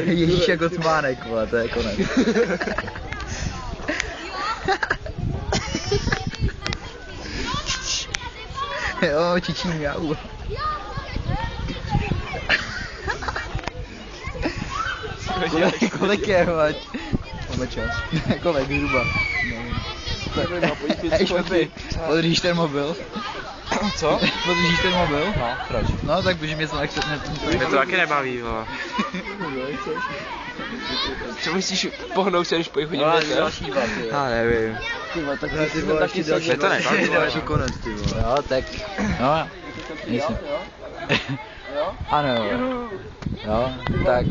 Ježíš jako cmánek, vole, to je konec. Jo, čičí mňau. Kolik je, vole? Máme čas. Kolik, zhruba. Podržíš ten mobil? Co? Podržíš ten mobil? No, proč? No, tak protože mě to nechce... Mě to taky nebaví, vole. Co musíš pohnout se, když pojí hodit další bat, jo. Já nevím. Tyba, tak ty vole, taky další. Mě to nebaví, vole. Konec, ty vole. Jo, tak... No, nejsem. Ano, jo, tak...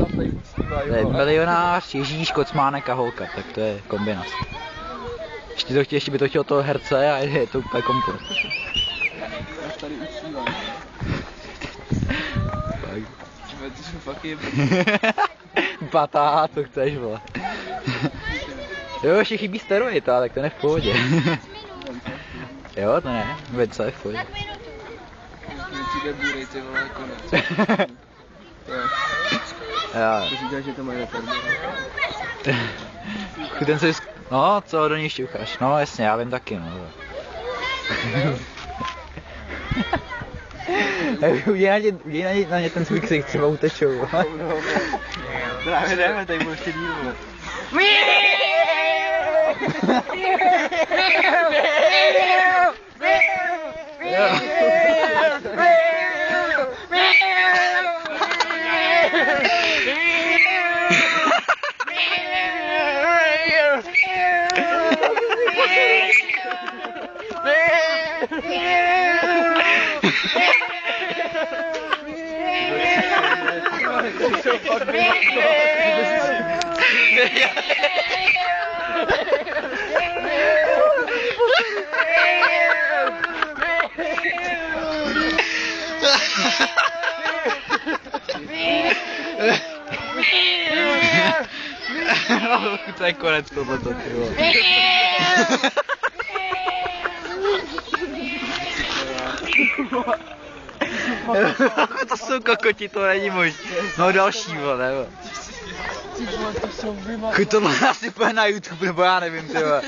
To je milionář, Ježíš, kocmánek a holka, tak to je kombinace. Ještě by to chtělo toho herce a je to úplně komplet. Tady učívám. Fakt je... Batá, co chceš, vole. Jo, ještě chybí steroid, ale tak to ne v pohodě. Jo, to ne, vence je v pohodě. Přijde bůrej, ty vole, konec. Jo. Říkáš, že to mají reformu. Ten se... No, co do něj šťucháš? No jasně, já vím taky, no. Udělej na ně ten svůj ksik, třeba utečou. Právě jdeme, tady budu ještě díl, vole. To je konec tohleto, ty vole. To jsou kokoti, to není možné. No další, vole, nebo. Tohle asi půjde na YouTube, nebo já nevím, ty vole.